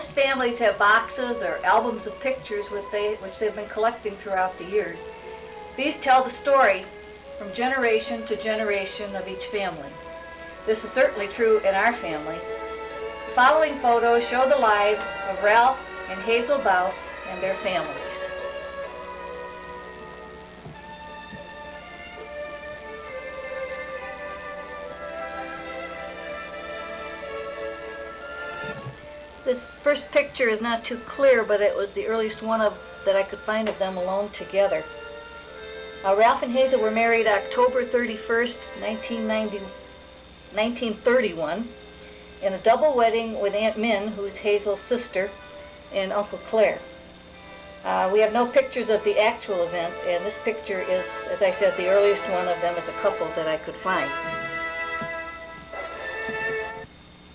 Most families have boxes or albums of pictures which they've been collecting throughout the years. These tell the story from generation to generation of each family. This is certainly true in our family. The following photos show the lives of Ralph and Hazel Baus and their families. This first picture is not too clear, but it was the earliest one that I could find of them alone together. Ralph and Hazel were married October 31st, 1931, in a double wedding with Aunt Min, who's Hazel's sister, and Uncle Claire. We have no pictures of the actual event, and this picture is, as I said, the earliest one of them as a couple that I could find.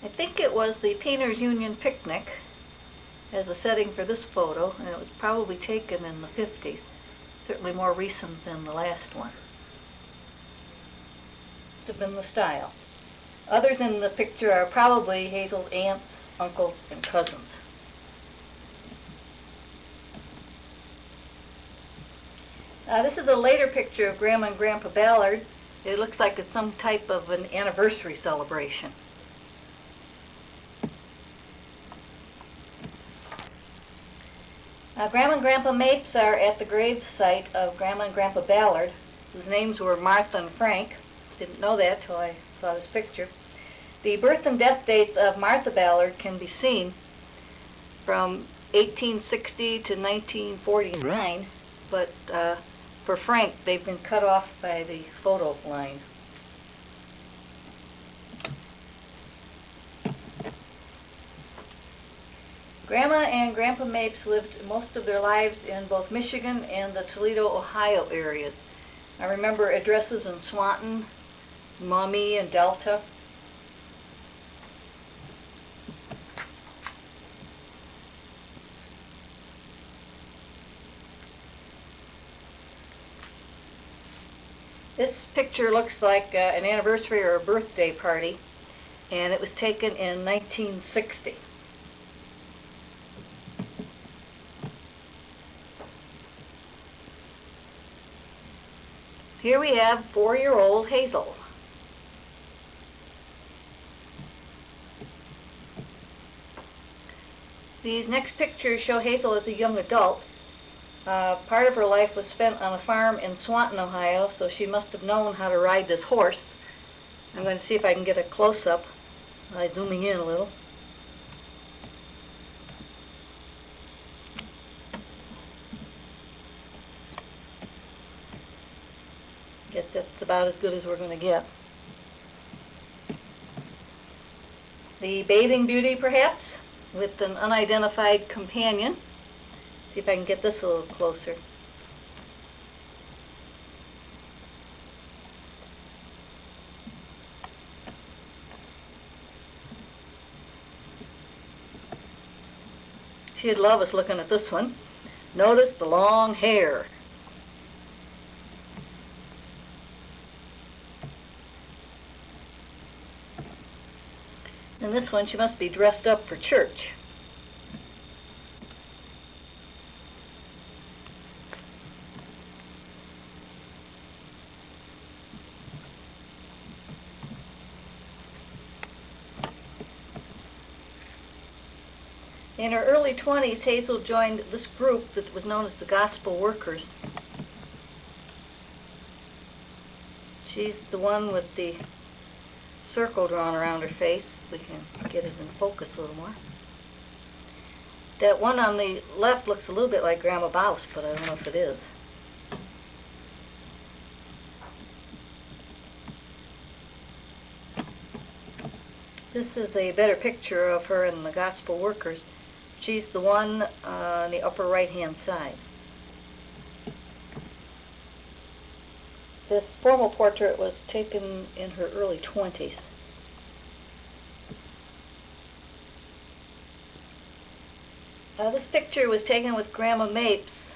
I think it was the Painters Union picnic as a setting for this photo, and it was probably taken in the 50s, certainly more recent than the last one. Must have been the style. Others in the picture are probably Hazel's aunts, uncles, and cousins. This is a later picture of Grandma and Grandpa Ballard. It looks like it's some type of an anniversary celebration. Grandma and Grandpa Mapes are at the grave site of Grandma and Grandpa Ballard, whose names were Martha and Frank. Didn't know that till I saw this picture. The birth and death dates of Martha Ballard can be seen from 1860 to 1949, but for Frank, they've been cut off by the photo line. Grandma and Grandpa Mapes lived most of their lives in both Michigan and the Toledo, Ohio areas. I remember addresses in Swanton, Maumee, and Delta. This picture looks like an anniversary or a birthday party, and it was taken in 1960. Here we have 4-year-old Hazel. These next pictures show Hazel as a young adult. Part of her life was spent on a farm in Swanton, Ohio, so she must have known how to ride this horse. I'm going to see if I can get a close-up by zooming in a little. Guess that's about as good as we're going to get. The bathing beauty, perhaps, with an unidentified companion. See if I can get this a little closer. She'd love us looking at this one. Notice the long hair. In this one, she must be dressed up for church. In her early 20s, Hazel joined this group that was known as the Gospel Workers. She's the one with the circle drawn around her face. We can get it in focus a little more. That one on the left looks a little bit like Grandma Baus, but I don't know if it is. This is a better picture of her in the Gospel Workers. She's the one on the upper right-hand side. This formal portrait was taken in her early 20s. This picture was taken with Grandma Mapes,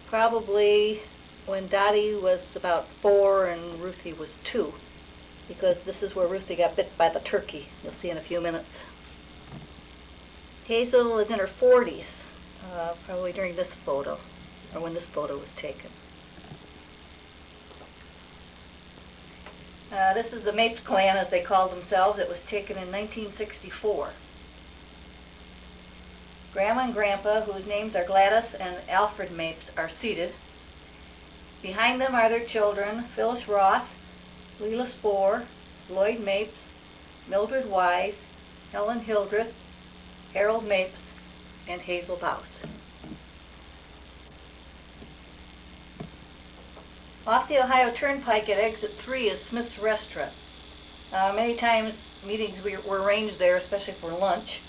probably when Dottie was about 4 and Ruthie was 2, because this is where Ruthie got bit by the turkey. You'll see in a few minutes. Hazel is in her 40s, probably during this photo, or when this photo was taken. This is the Mapes clan, as they called themselves. It was taken in 1964. Grandma and Grandpa, whose names are Gladys and Alfred Mapes, are seated. Behind them are their children, Phyllis Ross, Leela Spohr, Lloyd Mapes, Mildred Wise, Helen Hildreth, Harold Mapes, and Hazel Baus. Off the Ohio Turnpike at exit 3 is Smith's Restaurant. Many times meetings were arranged there, especially for lunch,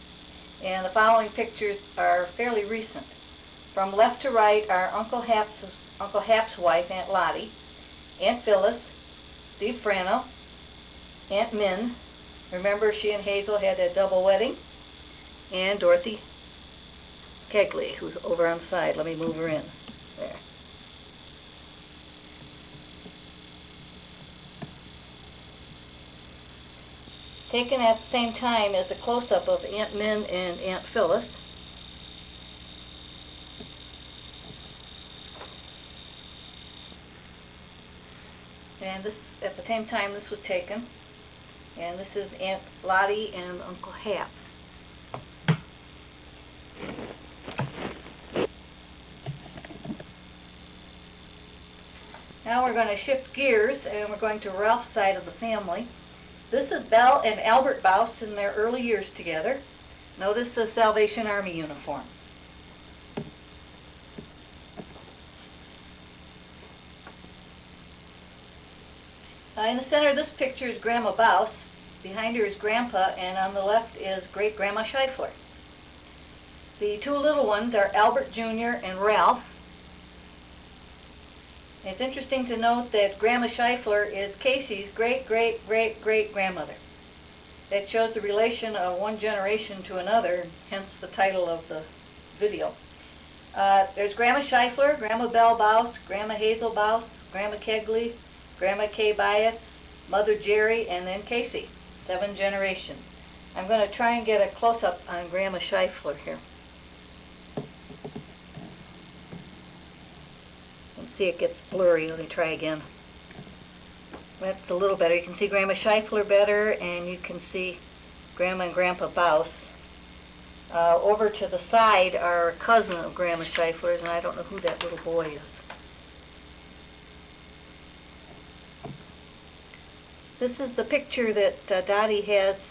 and the following pictures are fairly recent. From left to right are Uncle Hap's wife, Aunt Lottie, Aunt Phyllis, Steve Frano, Aunt Min, remember she and Hazel had that double wedding, and Dorothy Kegley, who's over on the side. Let me move her in. There. Taken at the same time is a close-up of Aunt Min and Aunt Phyllis. And this, at the same time this was taken. And this is Aunt Lottie and Uncle Hap. Now we're going to shift gears and we're going to Ralph's side of the family. This is Belle and Albert Baus in their early years together. Notice the Salvation Army uniform. In the center of this picture is Grandma Baus. Behind her is Grandpa, and on the left is Great Grandma Scheifler. The two little ones are Albert Jr. and Ralph. It's interesting to note that Grandma Scheifler is Casey's great-great-great-great-grandmother. That shows the relation of one generation to another, hence the title of the video. There's Grandma Scheifler, Grandma Belle Baus, Grandma Hazel Baus, Grandma Kegley, Grandma Kay Bias, Mother Jerry, and then Casey. 7 generations. I'm going to try and get a close-up on Grandma Scheifler here. See, it gets blurry. Let me try again. That's a little better. You can see Grandma Scheifler better, and you can see Grandma and Grandpa Baus. Over to the side are a cousin of Grandma Scheifler's, and I don't know who that little boy is. This is the picture that Dottie has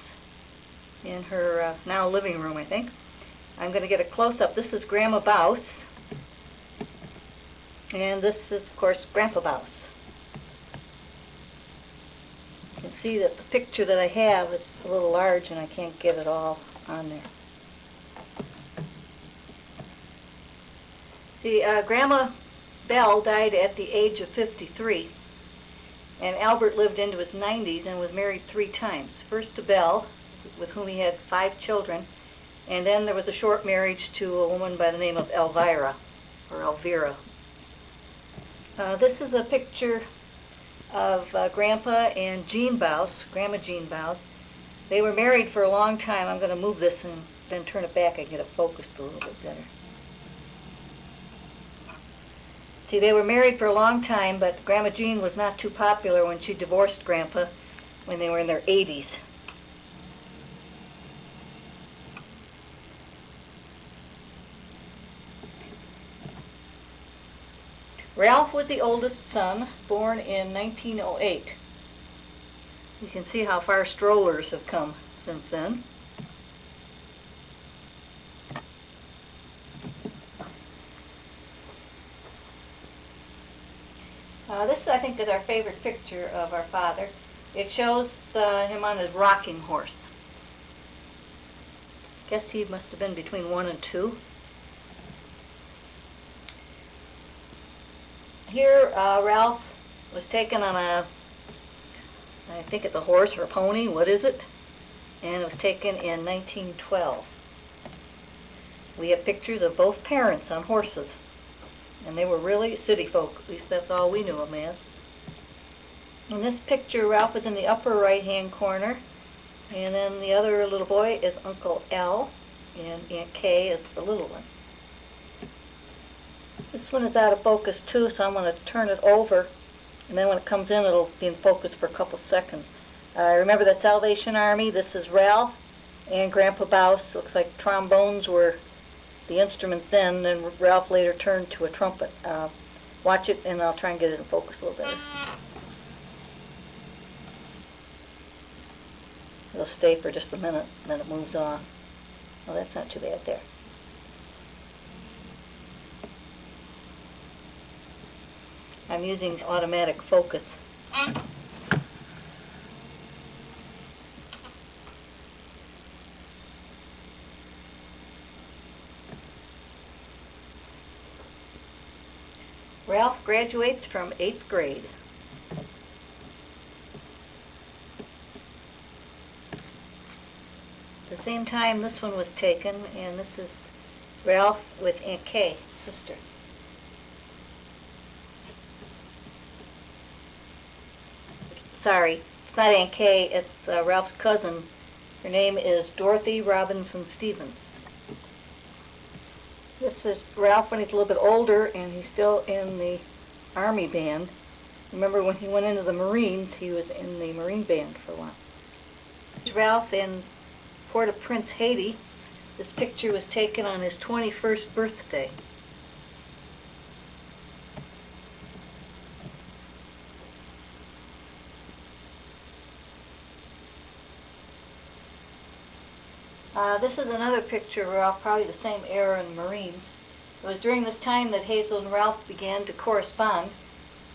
in her now living room, I think. I'm going to get a close-up. This is Grandma Baus. And this is, of course, Grandpa Baus. You can see that the picture that I have is a little large and I can't get it all on there. See, Grandma Belle died at the age of 53, and Albert lived into his 90s and was married 3 times. First to Belle, with whom he had 5 children, and then there was a short marriage to a woman by the name of Elvira, or Elvira. This is a picture of Grandpa and Jean Baus, Grandma Jean Baus. They were married for a long time. I'm going to move this and then turn it back and get it focused a little bit better. See, they were married for a long time, but Grandma Jean was not too popular when she divorced Grandpa when they were in their 80s. Ralph was the oldest son, born in 1908. You can see how far strollers have come since then. This, I think, is our favorite picture of our father. It shows him on his rocking horse. Guess he must have been between 1 and 2. Here, Ralph was taken on I think it's a horse or a pony, what is it? And it was taken in 1912. We have pictures of both parents on horses, and they were really city folk, at least that's all we knew them as. In this picture, Ralph is in the upper right-hand corner, and then the other little boy is Uncle L, and Aunt Kay is the little one. This one is out of focus too, so I'm going to turn it over, and then when it comes in it'll be in focus for a couple seconds. Remember the Salvation Army? This is Ralph and Grandpa Baus. Looks like trombones were the instruments then, and Ralph later turned to a trumpet. Watch it, and I'll try and get it in focus a little better. It'll stay for just a minute, and then it moves on. Oh, that's not too bad there. I'm using automatic focus. Ralph graduates from 8th grade. At the same time this one was taken, and this is Ralph with Aunt Kay, his sister. Sorry, it's not Aunt Kay, it's Ralph's cousin. Her name is Dorothy Robinson Stevens. This is Ralph when he's a little bit older, and he's still in the Army band. Remember when he went into the Marines, he was in the Marine band for a while. Ralph in Port-au-Prince, Haiti. This picture was taken on his 21st birthday. This is another picture of Ralph, probably the same era in Marines. It was during this time that Hazel and Ralph began to correspond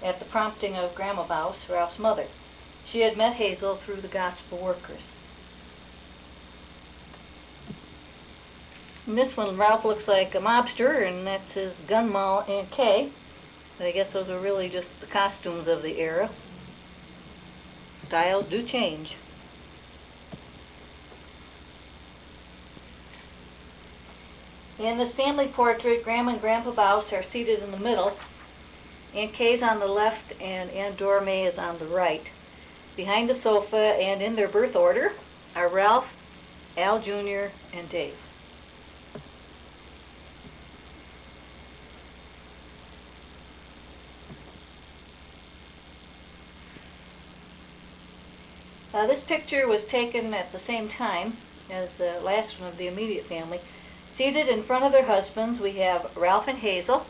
at the prompting of Grandma Baus, Ralph's mother. She had met Hazel through the gospel workers. In this one, Ralph looks like a mobster, and that's his gun moll, Aunt Kay. But I guess those are really just the costumes of the era. Styles do change. In this family portrait, Grandma and Grandpa Baus are seated in the middle. Aunt Kay's on the left and Aunt Dorme is on the right. Behind the sofa and in their birth order are Ralph, Al Jr., and Dave. This picture was taken at the same time as the last one of the immediate family. Seated in front of their husbands, we have Ralph and Hazel,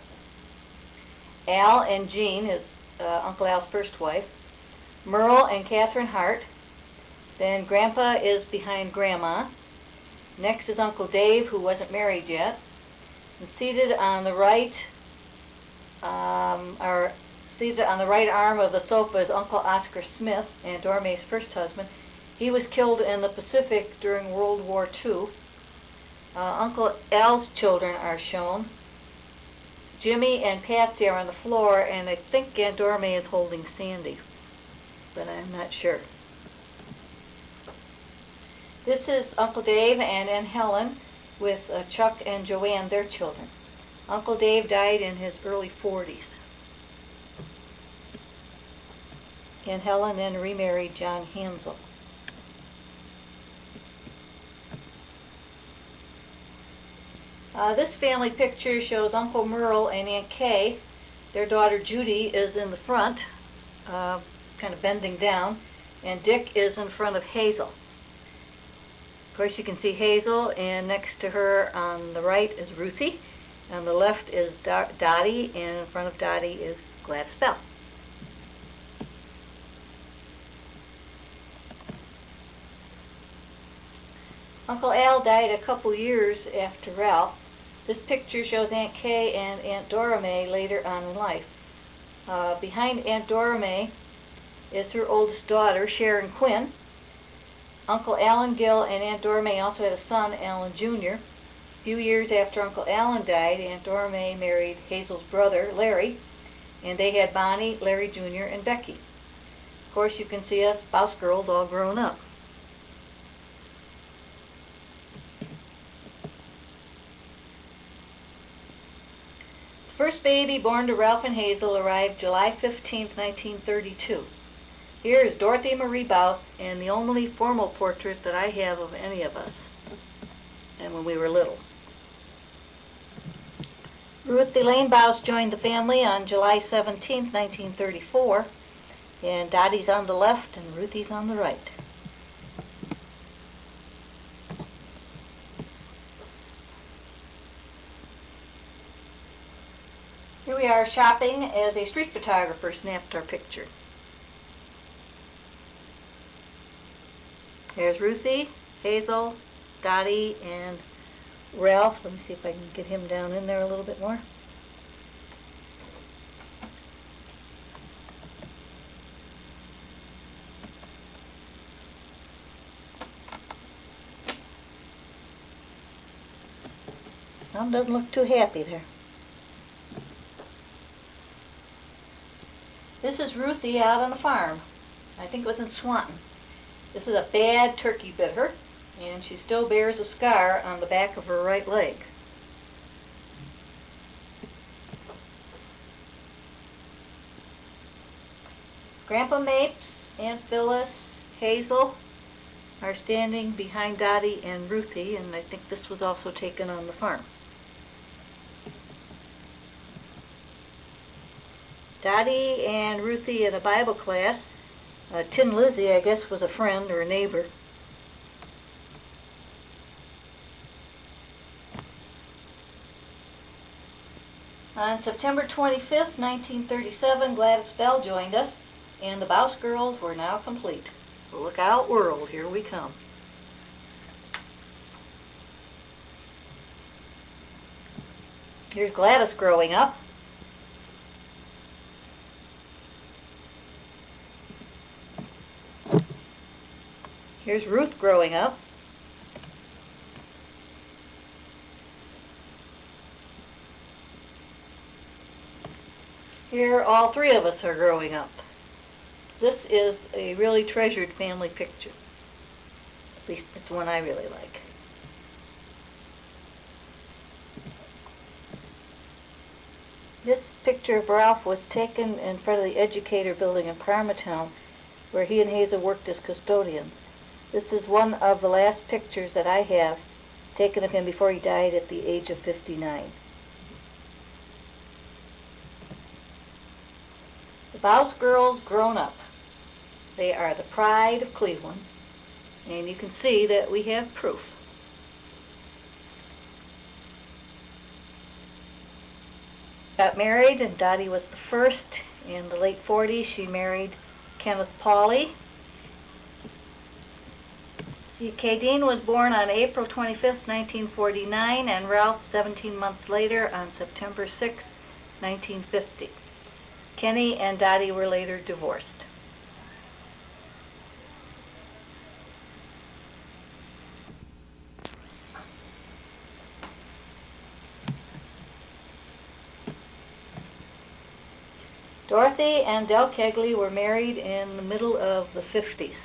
Al and Jean, his Uncle Al's first wife, Merle and Catherine Hart. Then Grandpa is behind Grandma. Next is Uncle Dave, who wasn't married yet. And seated on the right arm of the sofa is Uncle Oscar Smith, Aunt Dorme's first husband. He was killed in the Pacific during World War II. Uncle Al's children are shown. Jimmy and Patsy are on the floor, and I think Aunt Dorme is holding Sandy, but I'm not sure. This is Uncle Dave and Aunt Helen with Chuck and Joanne, their children. Uncle Dave died in his early 40s. Aunt Helen then remarried John Hansel. This family picture shows Uncle Merle and Aunt Kay. Their daughter Judy is in the front, kind of bending down, and Dick is in front of Hazel. Of course you can see Hazel, and next to her on the right is Ruthie, on the left is Dottie, and in front of Dottie is Gladys Bell. Uncle Al died a couple years after Ralph. This picture shows Aunt Kay and Aunt Dorme later on in life. Behind Aunt Dorme is her oldest daughter, Sharon Quinn. Uncle Allen Gill and Aunt Dorme also had a son, Allen Jr. A few years after Uncle Allen died, Aunt Dorme married Hazel's brother, Larry, and they had Bonnie, Larry Jr., and Becky. Of course, you can see us Baus girls all grown up. The first baby born to Ralph and Hazel arrived July 15, 1932. Here is Dorothy Marie Baus, and the only formal portrait that I have of any of us. and when we were little. Ruth Elaine Baus joined the family on July 17, 1934, and Dottie's on the left and Ruthie's on the right. Here we are shopping as a street photographer snapped our picture. There's Ruthie, Hazel, Dottie, and Ralph. Let me see if I can get him down in there a little bit more. Tom doesn't look too happy there. This is Ruthie out on the farm. I think it was in Swanton. This is a bad turkey bit her, and she still bears a scar on the back of her right leg. Grandpa Mapes, Aunt Phyllis, Hazel are standing behind Dottie and Ruthie, and I think this was also taken on the farm. Dottie and Ruthie in a Bible class. Tin Lizzie, I guess, was a friend or a neighbor. On September 25th, 1937, Gladys Bell joined us, and the Baus girls were now complete. Look out, world, here we come. Here's Gladys growing up. Here's Ruth growing up. Here all three of us are growing up. This is a really treasured family picture. At least it's one I really like. This picture of Ralph was taken in front of the Educator building in Parmatown, where he and Hazel worked as custodians. This is one of the last pictures that I have taken of him before he died at the age of 59. The Baus girls grown up. They are the pride of Cleveland, and you can see that we have proof. Got married, and Dottie was the first. In the late 40s, she married Kenneth Pauley. Kadeen was born on April 25th, 1949, and Ralph 17 months later on September 6th, 1950. Kenny and Dottie were later divorced. Dorothy and Del Kegley were married in the middle of the 50s.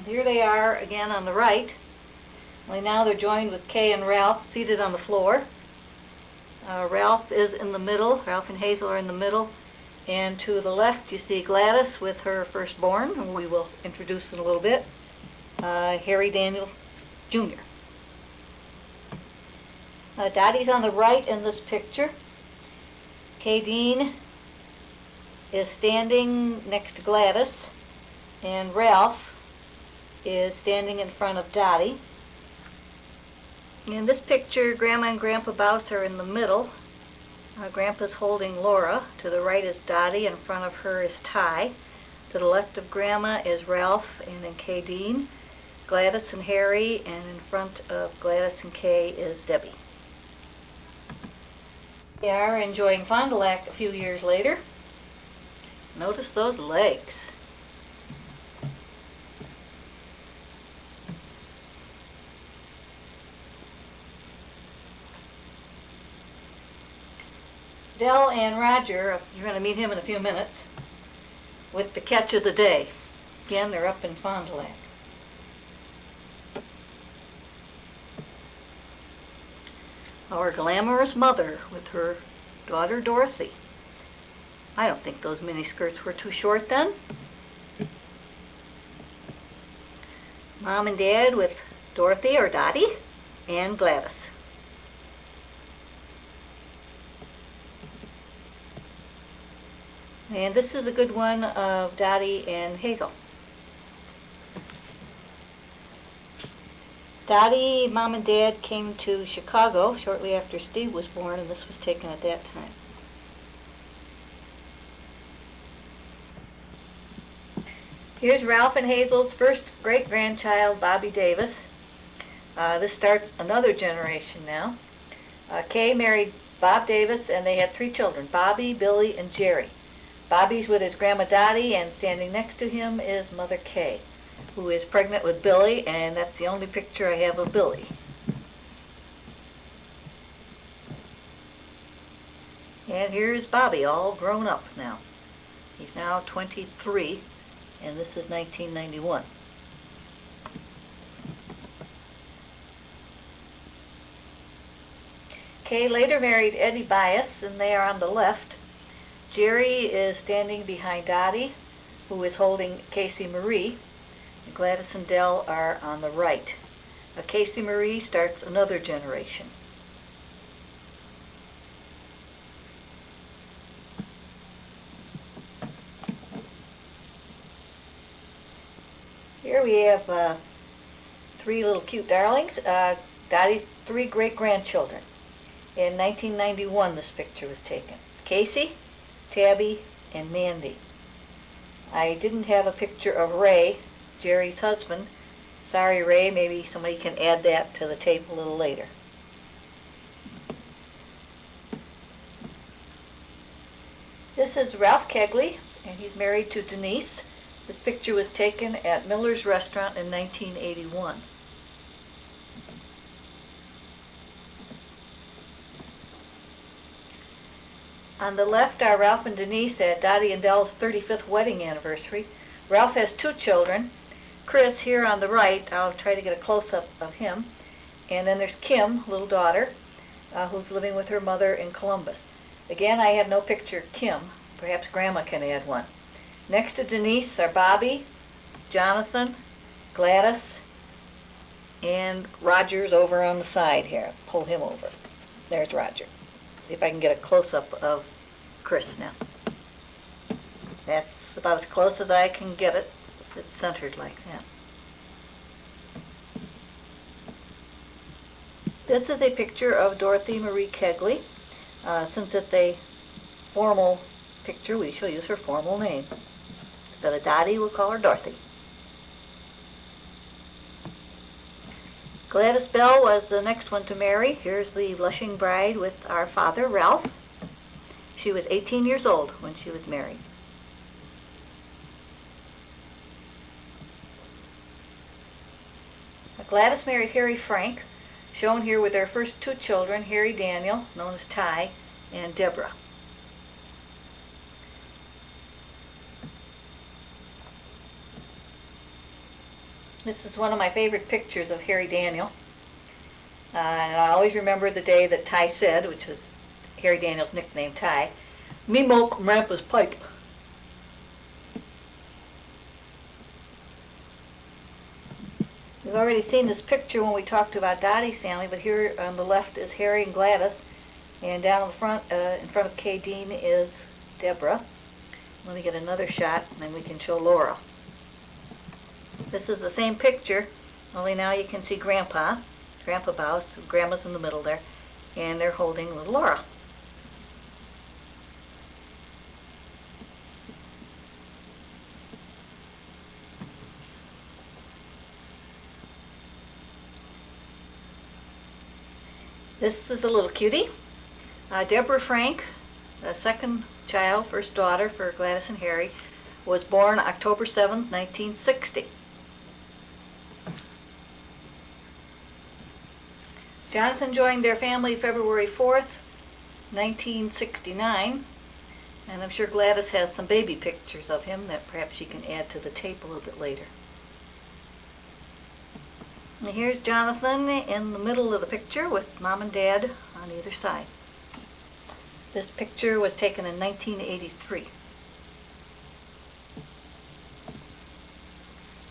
Here they are again on the right. Only now they're joined with Kay and Ralph seated on the floor. Ralph is in the middle. Ralph and Hazel are in the middle. And to the left you see Gladys with her firstborn, who we will introduce in a little bit, Harry Daniel Jr. Dottie's on the right in this picture. Kadeen is standing next to Gladys, and Ralph is standing in front of Dottie. In this picture, Grandma and Grandpa Baus are in the middle. Grandpa's holding Laura. To the right is Dottie, in front of her is Ty. To the left of Grandma is Ralph and then Kadeen, Gladys and Harry, and in front of Gladys and Kay is Debbie. They are enjoying Fond du Lac a few years later. Notice those legs. Del and Roger, you're going to meet him in a few minutes, with the catch of the day. Again, they're up in Fond du Lac. Our glamorous mother with her daughter Dorothy. I don't think those mini skirts were too short then. Mom and Dad with Dorothy or Dottie and Gladys. And this is a good one of Dottie and Hazel. Dottie, Mom and Dad came to Chicago shortly after Steve was born, and this was taken at that time. Here's Ralph and Hazel's first great-grandchild, Bobby Davis. This starts another generation now. Kay married Bob Davis, and they had 3 children, Bobby, Billy, and Jerry. Bobby's with his Grandma Dottie, and standing next to him is Mother Kay, who is pregnant with Billy, and that's the only picture I have of Billy. And here's Bobby, all grown up now. He's now 23, and this is 1991. Kay later married Eddie Baus, and they are on the left. Jerry is standing behind Dottie, who is holding Casey Marie. Gladys and Dell are on the right. Casey Marie starts another generation. Here we have 3 little cute darlings. Dottie's 3 great-grandchildren. In 1991 this picture was taken. It's Casey, Tabby, and Mandy. I didn't have a picture of Ray, Jerry's husband. Sorry, Ray, maybe somebody can add that to the tape a little later. This is Ralph Kegley, and he's married to Denise. This picture was taken at Miller's Restaurant in 1981. On the left are Ralph and Denise at Dottie and Dell's 35th wedding anniversary. Ralph has 2 children. Chris, here on the right, I'll try to get a close-up of him. And then there's Kim, little daughter, who's living with her mother in Columbus. Again, I have no picture of Kim. Perhaps Grandma can add one. Next to Denise are Bobby, Jonathan, Gladys, and Roger's over on the side here. Pull him over. There's Roger. See if I can get a close-up of Chris now. That's about as close as I can get it if it's centered like that. This is a picture of Dorothy Marie Kegley. Since it's a formal picture, we shall use her formal name. Instead of Dottie, we'll call her Dorothy. Gladys Bell was the next one to marry. Here's the blushing bride with our father, Ralph. She was 18 years old when she was married. Gladys married Harry Frank, shown here with their first 2 children, Harry Daniel, known as Ty, and Deborah. This is one of my favorite pictures of Harry Daniel. And I always remember the day that Ty said, which was Harry Daniel's nickname, Ty, "Me moke Grandpa's pipe." We've already seen this picture when we talked about Dottie's family, but here on the left is Harry and Gladys, and down in front of Kay Dean is Deborah. Let me get another shot, and then we can show Laura. This is the same picture, only now you can see Grandpa Baus, Grandma's in the middle there, and they're holding little Laura. This is a little cutie. Deborah Frank, the second child, first daughter for Gladys and Harry, was born October 7th, 1960. Jonathan joined their family February 4th, 1969, and I'm sure Gladys has some baby pictures of him that perhaps she can add to the tape a little bit later. And here's Jonathan in the middle of the picture with Mom and Dad on either side. This picture was taken in 1983.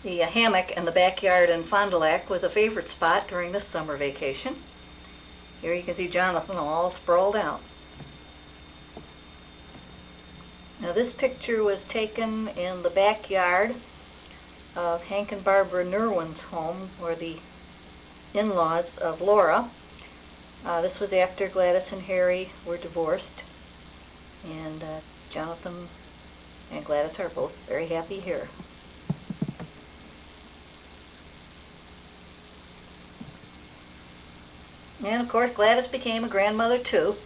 The hammock in the backyard in Fond du Lac was a favorite spot during this summer vacation. Here you can see Jonathan all sprawled out. Now this picture was taken in the backyard of Hank and Barbara Nerwin's home, or the in-laws of Laura. This was after Gladys and Harry were divorced, and Jonathan and Gladys are both very happy here. And of course Gladys became a grandmother too.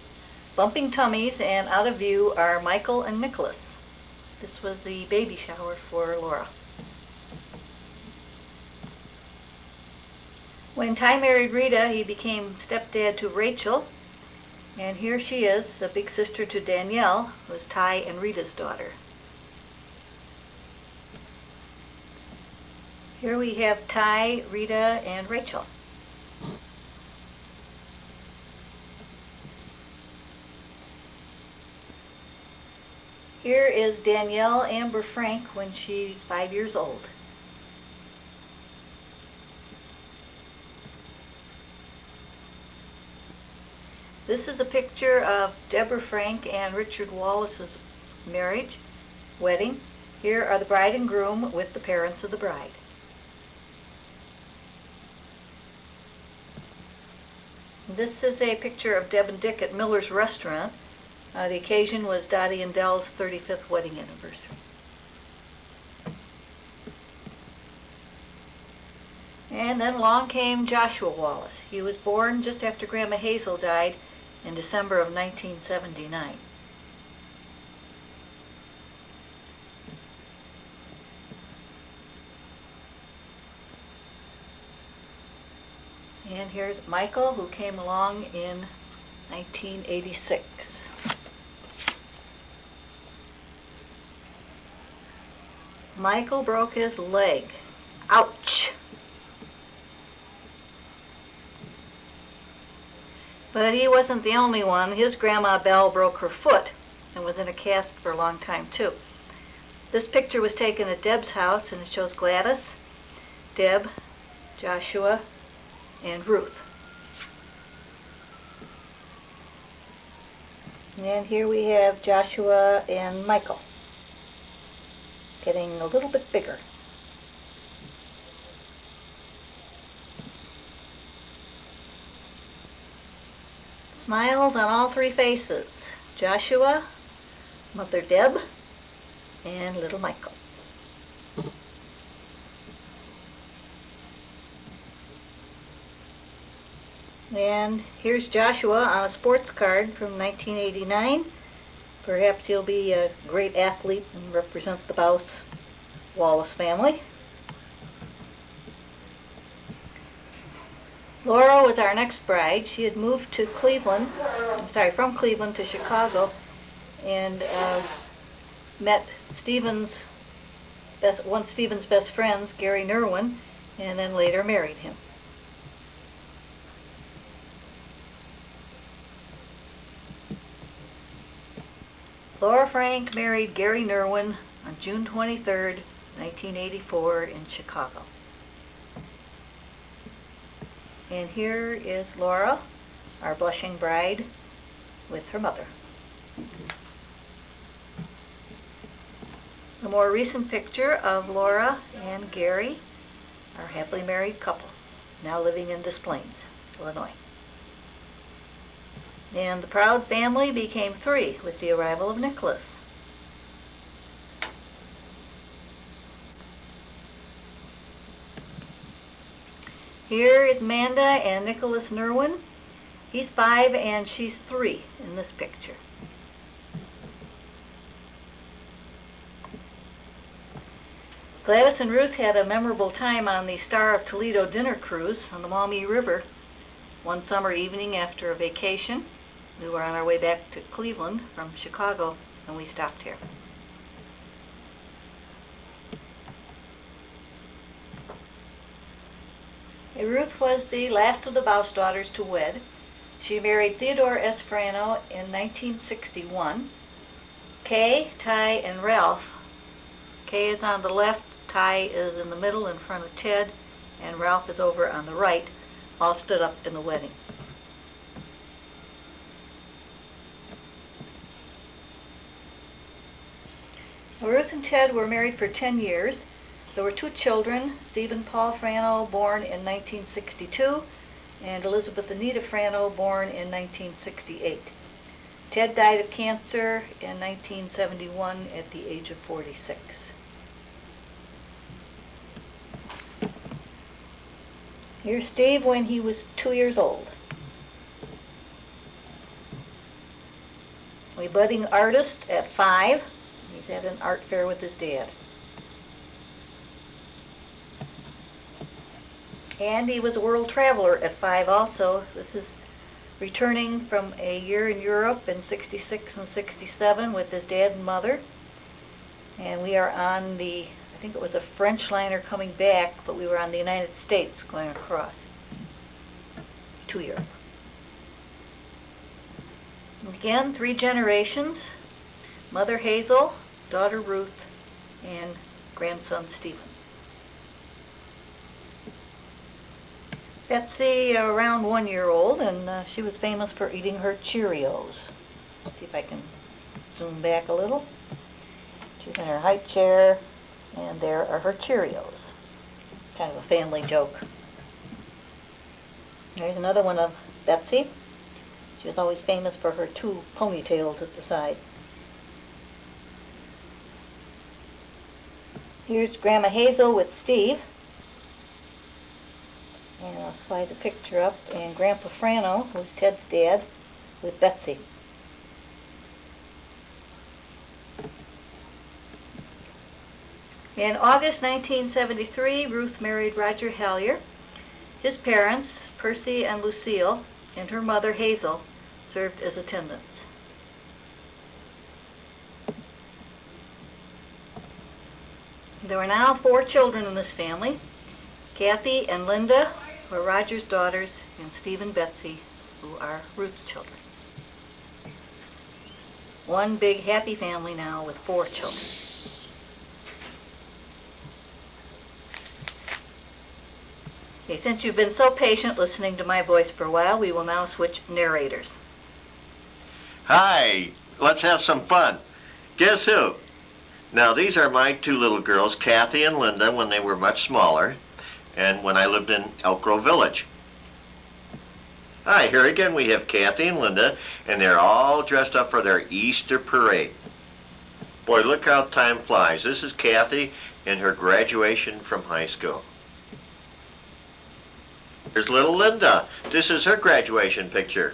Bumping tummies and out of view are Michael and Nicholas. This was the baby shower for Laura. When Ty married Rita, he became stepdad to Rachel, and here she is, the big sister to Danielle, who is Ty and Rita's daughter. Here we have Ty, Rita, and Rachel. Here is Danielle Amber Frank when she's 5 years old. This is a picture of Deborah Frank and Richard Wallace's wedding. Here are the bride and groom with the parents of the bride. This is a picture of Deb and Dick at Miller's Restaurant. The occasion was Dottie and Dell's 35th wedding anniversary. And then along came Joshua Wallace. He was born just after Grandma Hazel died in December of 1979. And here's Michael, who came along in 1986. Michael broke his leg. Ouch! But he wasn't the only one. His grandma Belle broke her foot and was in a cast for a long time too. This picture was taken at Deb's house, and it shows Gladys, Deb, Joshua, and Ruth. And here we have Joshua and Michael, getting a little bit bigger. Smiles on all three faces. Joshua, Mother Deb, and little Michael. And here's Joshua on a sports card from 1989. Perhaps he'll be a great athlete and represent the Baus Wallace family. Laura was our next bride. She had moved to from Cleveland to Chicago, and met one of Stephen's best friends, Gary Nerwin, and then later married him. Laura Frank married Gary Nerwin on June 23rd, 1984 in Chicago. And here is Laura, our blushing bride, with her mother. A more recent picture of Laura and Gary, our happily married couple, now living in Des Plaines, Illinois. And the proud family became three with the arrival of Nicholas. Here is Amanda and Nicholas Nerwin. He's 5 and she's 3 in this picture. Gladys and Ruth had a memorable time on the Star of Toledo dinner cruise on the Maumee River one summer evening after a vacation. We were on our way back to Cleveland from Chicago, and we stopped here. Ruth was the last of the Baus daughters to wed. She married Theodore S. Frano in 1961. Kay, Ty, and Ralph. Kay is on the left, Ty is in the middle in front of Ted, and Ralph is over on the right, all stood up in the wedding. Ruth and Ted were married for 10 years. There were 2 children, Stephen Paul Frano, born in 1962, and Elizabeth Anita Frano, born in 1968. Ted died of cancer in 1971 at the age of 46. Here's Steve when he was 2 years old. A budding artist at 5. He's at an art fair with his dad. And he was a world traveler at 5 also. This is returning from a year in Europe in 66 and 67 with his dad and mother. And we are on the, I think it was a French liner coming back, but we were on the United States going across to Europe. And again, 3 generations. Mother Hazel, daughter Ruth, and grandson Stephen. Betsy, around 1 year old, and she was famous for eating her Cheerios. Let's see if I can zoom back a little. She's in her high chair, and there are her Cheerios. Kind of a family joke. There's another one of Betsy. She was always famous for her 2 ponytails at the side. Here's Grandma Hazel with Steve. And I'll slide the picture up, and Grandpa Frano, who's Ted's dad, with Betsy. In August 1973, Ruth married Roger Hallier. His parents, Percy and Lucille, and her mother, Hazel, served as attendants. There were now 4 children in this family. Kathy and Linda were Roger's daughters, and Steve and Betsy, who are Ruth's children. One big happy family now with 4 children. Okay, since you've been so patient listening to my voice for a while, we will now switch narrators. Hi, let's have some fun. Guess who? Now, these are my 2 little girls, Kathy and Linda, when they were much smaller, and when I lived in Elk Grove Village. Hi, here again we have Kathy and Linda, and they're all dressed up for their Easter parade. Boy, look how time flies. This is Kathy in her graduation from high school. Here's little Linda. This is her graduation picture.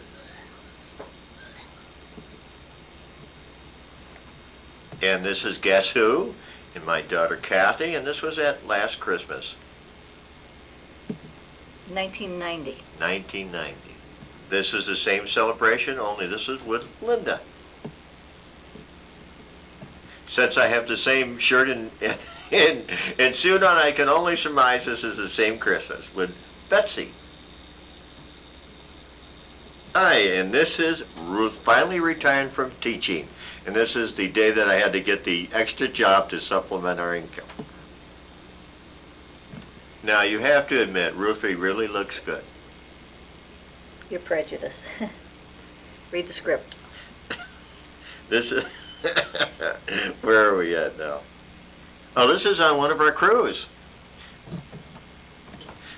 And this is Guess Who? And my daughter Kathy, and this was at last Christmas. 1990. 1990. This is the same celebration, only this is with Linda. Since I have the same shirt and suit on, I can only surmise this is the same Christmas with Betsy. Hi, and this is Ruth finally retiring from teaching. And this is the day that I had to get the extra job to supplement our income. Now, you have to admit, Ruthie really looks good. You're prejudiced. Read the script. This is, where are we at now? Oh, this is on one of our cruises.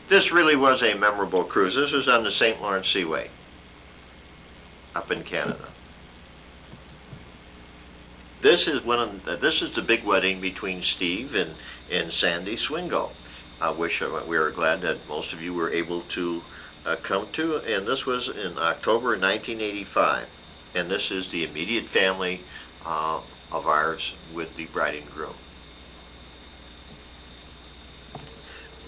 This really was a memorable cruise. This was on the St. Lawrence Seaway, up in Canada. This is the big wedding between Steve and Sandy Swingle. I wish we were glad that most of you were able to come to, and this was in October 1985. And this is the immediate family of ours with the bride and groom.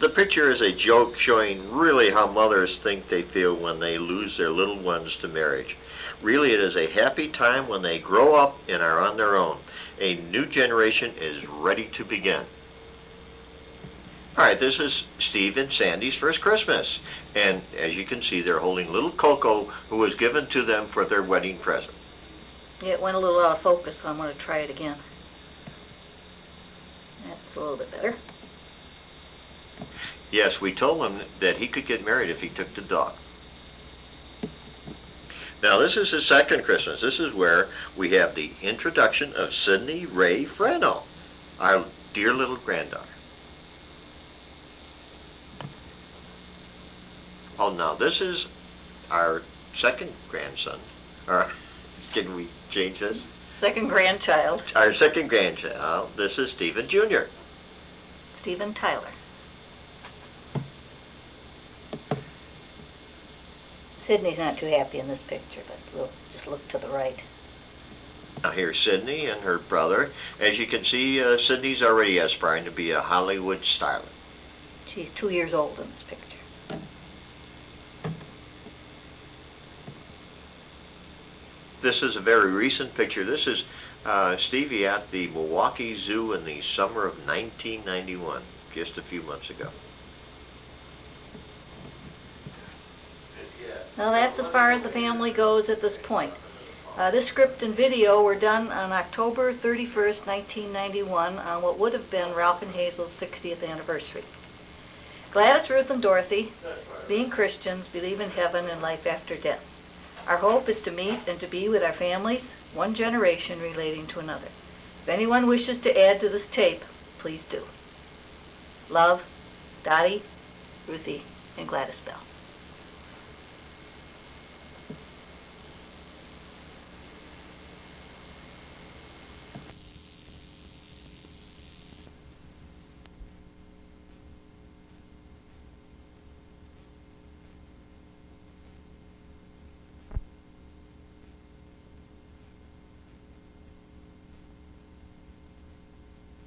The picture is a joke showing really how mothers think they feel when they lose their little ones to marriage. Really, it is a happy time when they grow up and are on their own. A new generation is ready to begin. All right, this is Steve and Sandy's first Christmas. And as you can see, they're holding little Coco, who was given to them for their wedding present. It went a little out of focus, so I'm going to try it again. That's a little bit better. Yes, we told him that he could get married if he took the dog. Now this is his second Christmas. This is where we have the introduction of Sydney Ray Freno, our dear little granddaughter. Oh, now this is our second grandson. Can we change this? Second grandchild, Our second grandchild. This is Stephen Jr. Stephen Tyler. Sydney's not too happy in this picture, but we'll just look to the right. Now here's Sydney and her brother. As you can see, Sydney's already aspiring to be a Hollywood starlet. She's 2 years old in this picture. This is a very recent picture. This is Stevie at the Milwaukee Zoo in the summer of 1991, just a few months ago. Now that's as far as the family goes at this point. This script and video were done on October 31st, 1991 on what would have been Ralph and Hazel's 60th anniversary. Gladys, Ruth, and Dorothy, being Christians, believe in heaven and life after death. Our hope is to meet and to be with our families, one generation relating to another. If anyone wishes to add to this tape, please do. Love, Dottie, Ruthie, and Gladys Bell.